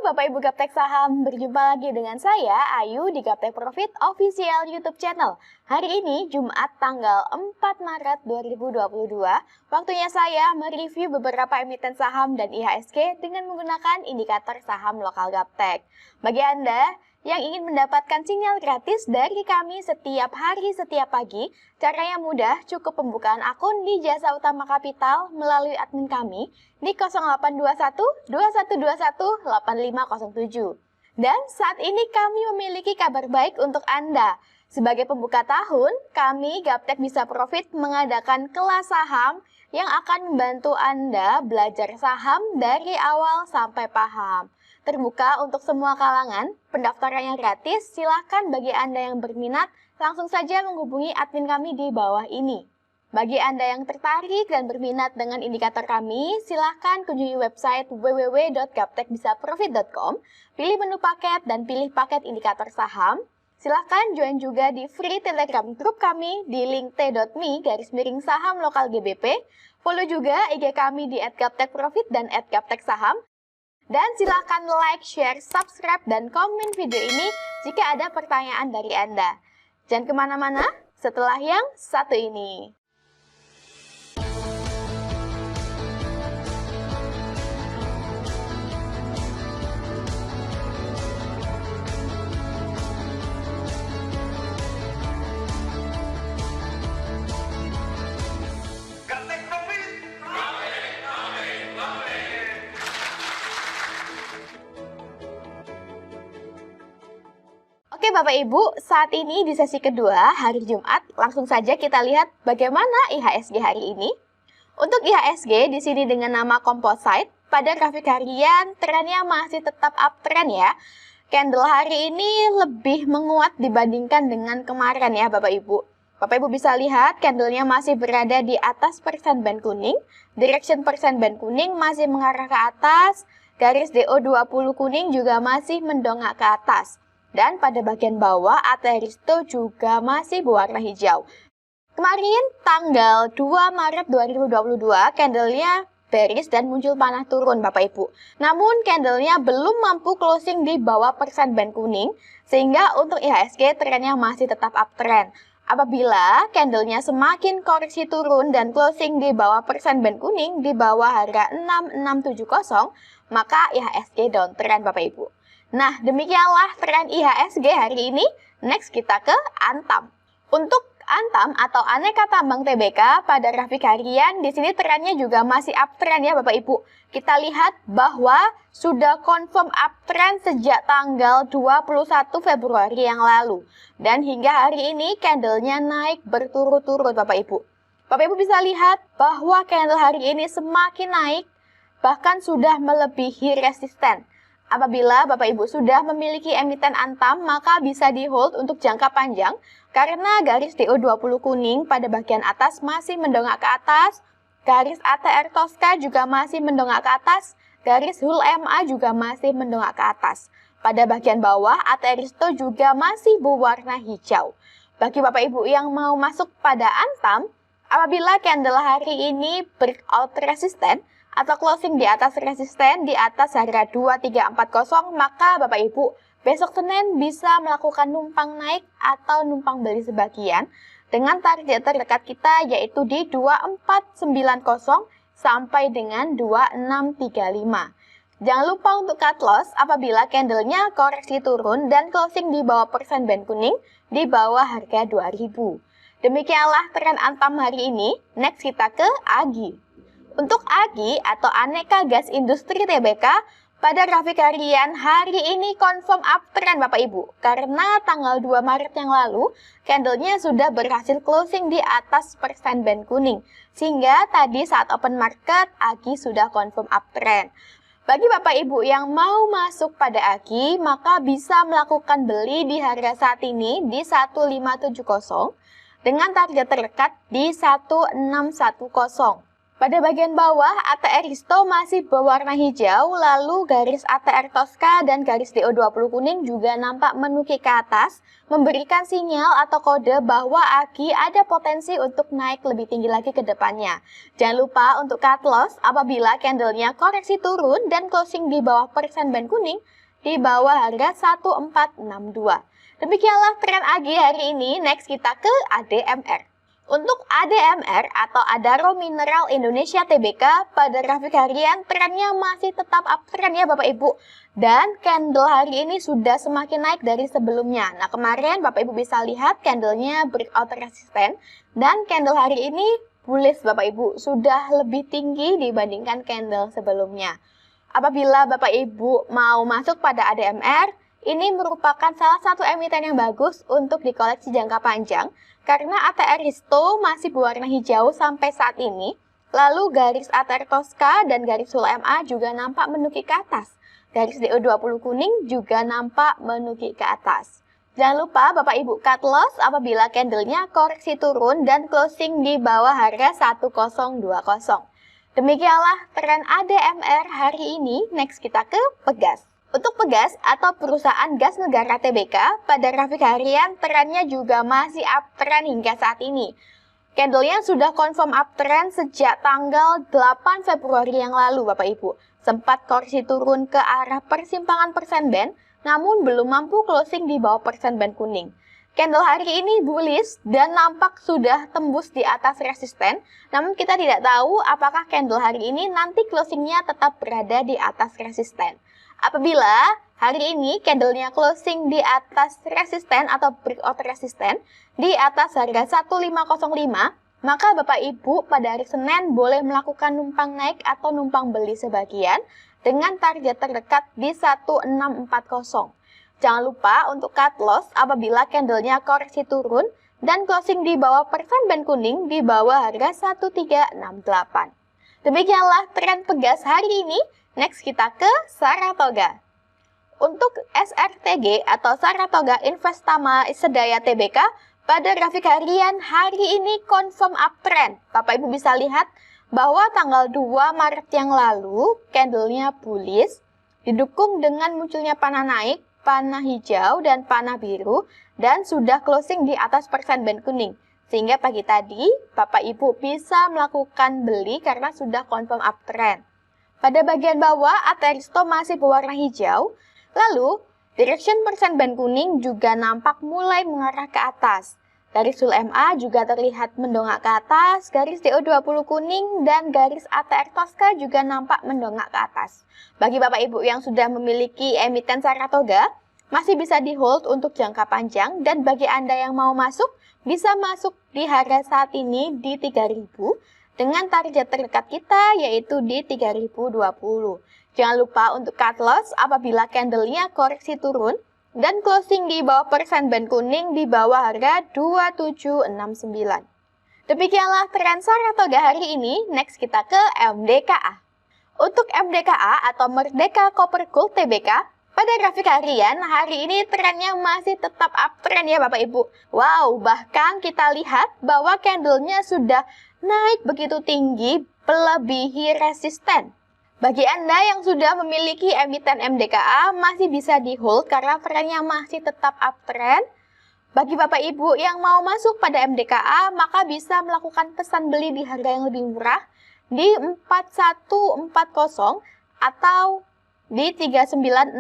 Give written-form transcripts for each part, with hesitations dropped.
Bapak Ibu Gaptek Saham, berjumpa lagi dengan saya Ayu di Gaptek Profit Official YouTube Channel. Hari ini Jumat tanggal 4 Maret 2022, waktunya saya mereview beberapa emiten saham dan IHSG dengan menggunakan indikator saham lokal Gaptek. Bagi Anda yang ingin mendapatkan sinyal gratis dari kami setiap hari, setiap pagi, caranya mudah, cukup pembukaan akun di Jasa Utama Kapital melalui admin kami di 0821 2121 8507. Dan saat ini kami memiliki kabar baik untuk Anda. Sebagai pembuka tahun, kami Gaptek Bisa Profit mengadakan kelas saham yang akan membantu Anda belajar saham dari awal sampai paham. Terbuka untuk semua kalangan, pendaftarannya gratis, silakan bagi Anda yang berminat, langsung saja menghubungi admin kami di bawah ini. Bagi Anda yang tertarik dan berminat dengan indikator kami, silakan kunjungi website www.gaptekbisaprofit.com, pilih menu paket dan pilih paket indikator saham. Silakan join juga di free telegram group kami di link t.me/saham lokal GBP. Follow juga IG kami di @gaptekprofit dan @gapteksaham. Dan silakan like, share, subscribe, dan komen video ini jika ada pertanyaan dari Anda. Jangan kemana-mana setelah yang satu ini. Oke Bapak Ibu, saat ini di sesi kedua hari Jumat, langsung saja kita lihat bagaimana IHSG hari ini. Untuk IHSG di sini dengan nama Composite, pada grafik harian trennya masih tetap uptrend ya. Candle hari ini lebih menguat dibandingkan dengan kemarin ya Bapak Ibu. Bapak Ibu bisa lihat candlenya masih berada di atas persen band kuning, direction persen band kuning masih mengarah ke atas, garis DO20 kuning juga masih mendongak ke atas. Dan pada bagian bawah Ateristo juga masih berwarna hijau. Kemarin tanggal 2 Maret 2022 candlenya bearish dan muncul panah turun Bapak Ibu. Namun candlenya belum mampu closing di bawah persen band kuning, sehingga untuk IHSG trennya masih tetap uptrend. Apabila candlenya semakin koreksi turun dan closing di bawah persen band kuning di bawah harga 6670, maka IHSG downtrend Bapak Ibu. Nah, demikianlah tren IHSG hari ini. Next kita ke Antam. Untuk Antam atau Aneka Tambang Tbk pada grafik harian di sini trennya juga masih uptrend ya Bapak Ibu. Kita lihat bahwa sudah confirm uptrend sejak tanggal 21 Februari yang lalu. Dan hingga hari ini candlenya naik berturut-turut Bapak Ibu. Bapak Ibu bisa lihat bahwa candle hari ini semakin naik, bahkan sudah melebihi resisten. Apabila Bapak Ibu sudah memiliki emiten Antam, maka bisa di-hold untuk jangka panjang karena garis DO20 kuning pada bagian atas masih mendongak ke atas, garis ATR Tosca juga masih mendongak ke atas, garis HUL MA juga masih mendongak ke atas. Pada bagian bawah, Ateristo juga masih berwarna hijau. Bagi Bapak Ibu yang mau masuk pada Antam, apabila candle hari ini breakout resisten, atau closing di atas resisten di atas harga 2340, maka Bapak Ibu besok Senin bisa melakukan numpang naik atau numpang beli sebagian dengan target terdekat kita yaitu di 2490 sampai dengan 2635. Jangan lupa untuk cut loss apabila candlenya koreksi turun dan closing di bawah persen band kuning di bawah harga 2000. Demikianlah tren Antam hari ini. Next kita ke AGI. Untuk AGI atau Aneka Gas Industri Tbk, pada grafik harian hari ini confirm uptrend Bapak Ibu. Karena tanggal 2 Maret yang lalu, candlenya sudah berhasil closing di atas persen band kuning. Sehingga tadi saat open market, AGI sudah confirm uptrend. Bagi Bapak Ibu yang mau masuk pada AGI, maka bisa melakukan beli di harga saat ini di 1570 dengan target terdekat di 1610. Pada bagian bawah, ATR Risto masih berwarna hijau, lalu garis ATR Tosca dan garis DO20 kuning juga nampak menukik ke atas, memberikan sinyal atau kode bahwa AGI ada potensi untuk naik lebih tinggi lagi ke depannya. Jangan lupa untuk cut loss apabila candlenya koreksi turun dan closing di bawah persen band kuning di bawah harga 1462. Demikianlah tren AGI hari ini. Next kita ke ADMR. Untuk ADMR atau Adaro Mineral Indonesia Tbk, pada grafik harian trennya masih tetap uptrend ya Bapak Ibu. Dan candle hari ini sudah semakin naik dari sebelumnya. Nah kemarin Bapak Ibu bisa lihat candlenya breakout resisten. Dan candle hari ini bullish Bapak Ibu, sudah lebih tinggi dibandingkan candle sebelumnya. Apabila Bapak Ibu mau masuk pada ADMR, ini merupakan salah satu emiten yang bagus untuk dikoleksi jangka panjang karena ATR Risto masih berwarna hijau sampai saat ini. Lalu garis ATR Tosca dan garis SMA juga nampak menukik ke atas. Garis DO20 kuning juga nampak menukik ke atas. Jangan lupa Bapak Ibu cut loss apabila candlenya koreksi turun dan closing di bawah harga 1020. Demikianlah tren ADMR hari ini. Next kita ke Pegas. Untuk Pegas atau perusahaan gas negara Tbk, pada grafik harian trennya juga masih uptrend hingga saat ini. Candlenya sudah confirm uptrend sejak tanggal 8 Februari yang lalu Bapak Ibu. Sempat koreksi turun ke arah persimpangan persen band, namun belum mampu closing di bawah persen band kuning. Candle hari ini bullish dan nampak sudah tembus di atas resisten, namun kita tidak tahu apakah candle hari ini nanti closingnya tetap berada di atas resisten. Apabila hari ini candlenya closing di atas resisten atau breakout resisten di atas harga 1505, maka Bapak Ibu pada hari Senin boleh melakukan numpang naik atau numpang beli sebagian dengan target terdekat di 1640. Jangan lupa untuk cut loss apabila candlenya koreksi turun dan closing di bawah persen band kuning di bawah harga 1368. Demikianlah tren Pegas hari ini. Next kita ke Saratoga. Untuk SRTG atau Saratoga Investama Sedaya Tbk, pada grafik harian hari ini confirm uptrend. Bapak Ibu bisa lihat bahwa tanggal 2 Maret yang lalu candlenya bullish, didukung dengan munculnya panah naik, panah hijau, dan panah biru, dan sudah closing di atas persen band kuning. Sehingga pagi tadi Bapak Ibu bisa melakukan beli karena sudah confirm uptrend. Pada bagian bawah, ATR Risto masih berwarna hijau, lalu direction persen band kuning juga nampak mulai mengarah ke atas. Garis SMA juga terlihat mendongak ke atas, garis DO20 kuning dan garis ATR Tosca juga nampak mendongak ke atas. Bagi Bapak Ibu yang sudah memiliki emiten Saratoga, masih bisa di hold untuk jangka panjang, dan bagi Anda yang mau masuk, bisa masuk di harga saat ini di 3.000 dengan target terdekat kita yaitu di 3020. Jangan lupa untuk cut loss apabila candlenya koreksi turun dan closing di bawah persen band kuning di bawah harga 2769. Demikianlah tren Saratoga hari ini. Next kita ke MDKA. Untuk MDKA atau Merdeka Copper Gold Tbk, pada grafik harian hari ini trennya masih tetap uptrend ya Bapak Ibu. Wow, bahkan kita lihat bahwa candlenya sudah naik begitu tinggi melebihi resisten. Bagi Anda yang sudah memiliki emiten MDKA masih bisa di hold karena trennya masih tetap uptrend. Bagi Bapak Ibu yang mau masuk pada MDKA maka bisa melakukan pesan beli di harga yang lebih murah di 4140 atau di 3960.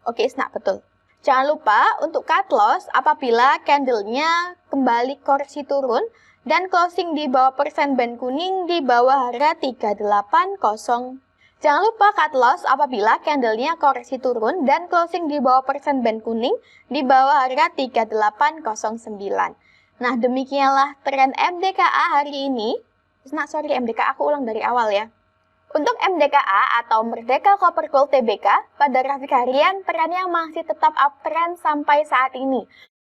Oke, snap betul. Jangan lupa untuk cut loss apabila candlenya kembali koreksi turun dan closing di bawah persen band kuning di bawah harga 3800. Jangan lupa cut loss apabila candlenya koreksi turun dan closing di bawah persen band kuning di bawah harga 3809. Nah, demikianlah tren MDKA hari ini. MDKA aku ulang dari awal ya. Untuk MDKA atau Merdeka Copper Gold Tbk, pada grafik harian trennya masih tetap uptrend sampai saat ini.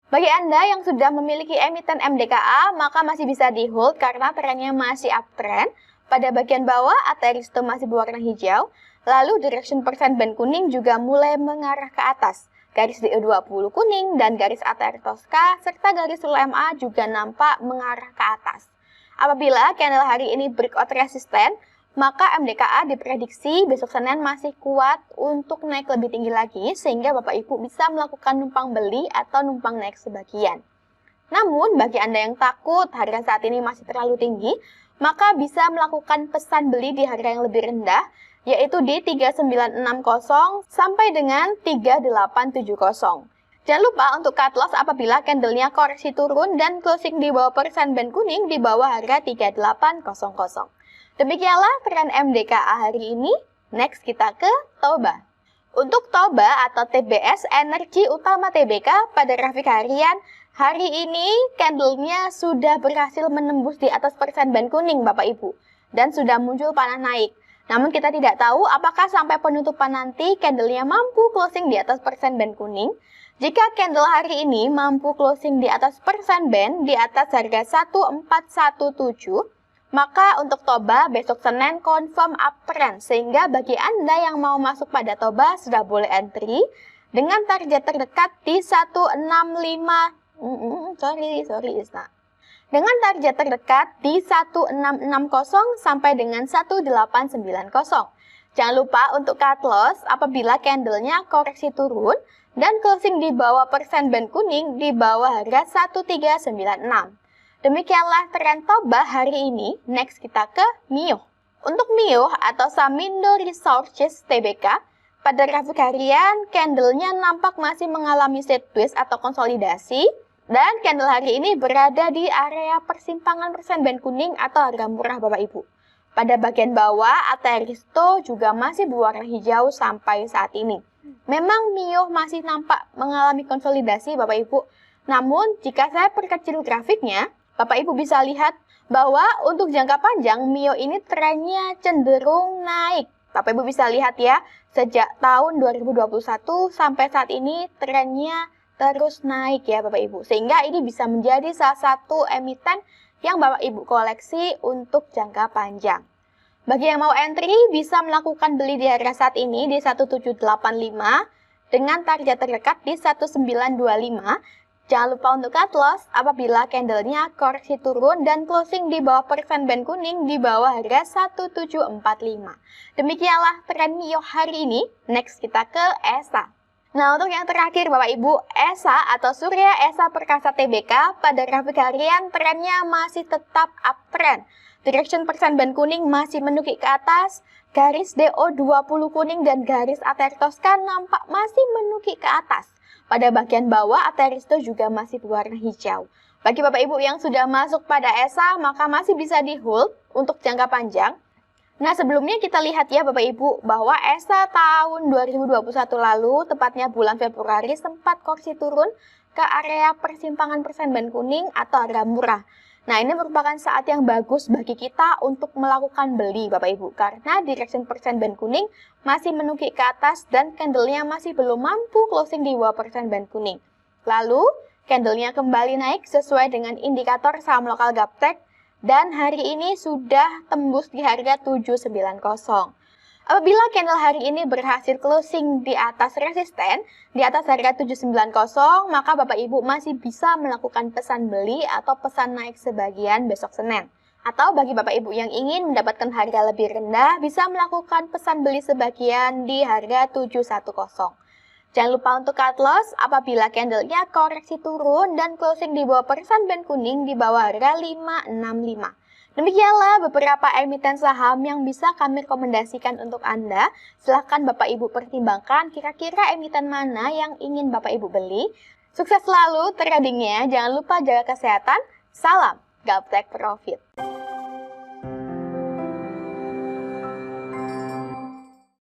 Bagi Anda yang sudah memiliki emiten MDKA, maka masih bisa di hold karena trennya masih uptrend. Pada bagian bawah, ATR Risto masih berwarna hijau, lalu direction persen band kuning juga mulai mengarah ke atas. Garis DO20 kuning dan garis ATR Tosca serta garis SMA juga nampak mengarah ke atas. Apabila candle hari ini breakout resisten, maka MDKA diprediksi besok Senin masih kuat untuk naik lebih tinggi lagi, sehingga Bapak Ibu bisa melakukan numpang beli atau numpang naik sebagian. Namun, bagi Anda yang takut harga saat ini masih terlalu tinggi, maka bisa melakukan pesan beli di harga yang lebih rendah, yaitu di 3960 sampai dengan 3870. Jangan lupa untuk cut loss apabila candlenya koreksi turun dan closing di bawah persen band kuning di bawah harga 3800. Demikianlah tren MDKA hari ini. Next kita ke Toba. Untuk Toba atau TBS energi utama TBK pada grafik harian, hari ini candlenya sudah berhasil menembus di atas persen band kuning Bapak Ibu. Dan sudah muncul panah naik. Namun kita tidak tahu apakah sampai penutupan nanti candlenya mampu closing di atas persen band kuning. Jika candle hari ini mampu closing di atas persen band di atas harga 1417, maka untuk Toba besok Senin confirm uptrend. Sehingga bagi Anda yang mau masuk pada Toba sudah boleh entry dengan target terdekat di 165. Dengan target terdekat di 1660 sampai dengan 1890. Jangan lupa untuk cut loss apabila candlenya koreksi turun dan closing di bawah persen band kuning di bawah harga 1396. Demikianlah tren Toba hari ini. Next kita ke MIO. Untuk MIO atau Samindo Resources TBK, pada grafik harian candlenya nampak masih mengalami sideways atau konsolidasi. Dan candle hari ini berada di area persimpangan persen band kuning atau harga murah Bapak Ibu. Pada bagian bawah, Ateristo juga masih berwarna hijau sampai saat ini. Memang MIO masih nampak mengalami konsolidasi Bapak Ibu. Namun, jika saya perkecil grafiknya, Bapak Ibu bisa lihat bahwa untuk jangka panjang MIO ini trennya cenderung naik. Bapak Ibu bisa lihat ya, sejak tahun 2021 sampai saat ini trennya terus naik ya Bapak Ibu. Sehingga ini bisa menjadi salah satu emiten yang Bapak Ibu koleksi untuk jangka panjang. Bagi yang mau entry bisa melakukan beli di harga saat ini di 1785 dengan target terdekat di 1925. Jangan lupa untuk cut loss apabila candlenya koreksi turun dan closing di bawah persen band kuning di bawah harga 1745. Demikianlah tren MIO hari ini. Next kita ke ESA. Nah, untuk yang terakhir Bapak Ibu, ESA atau Surya Esa Perkasa TBK pada grafik harian trennya masih tetap uptrend. Direction persen band kuning masih menukik ke atas, garis DO20 kuning dan garis Atertoska nampak masih menukik ke atas. Pada bagian bawah Ateristo juga masih berwarna hijau. Bagi Bapak Ibu yang sudah masuk pada ESA, maka masih bisa di hold untuk jangka panjang. Nah, sebelumnya kita lihat ya Bapak Ibu bahwa ESA tahun 2021 lalu, tepatnya bulan Februari, sempat koreksi turun ke area persimpangan persen band kuning atau harga murah. Nah, ini merupakan saat yang bagus bagi kita untuk melakukan beli Bapak Ibu, karena direction persen band kuning masih menukik ke atas dan candlenya masih belum mampu closing di bawah persen band kuning. Lalu, candlenya kembali naik sesuai dengan indikator saham lokal Gaptek, dan hari ini sudah tembus di harga 790. Apabila candle hari ini berhasil closing di atas resisten, di atas harga 790, maka Bapak Ibu masih bisa melakukan pesan beli atau pesan naik sebagian besok Senin. Atau bagi Bapak Ibu yang ingin mendapatkan harga lebih rendah, bisa melakukan pesan beli sebagian di harga 710. Jangan lupa untuk cut loss apabila candlenya koreksi turun dan closing di bawah persen band kuning di bawah harga 565. Demikianlah beberapa emiten saham yang bisa kami rekomendasikan untuk Anda. Silahkan Bapak Ibu pertimbangkan kira-kira emiten mana yang ingin Bapak Ibu beli. Sukses selalu tradingnya, jangan lupa jaga kesehatan. Salam Gaptek Profit.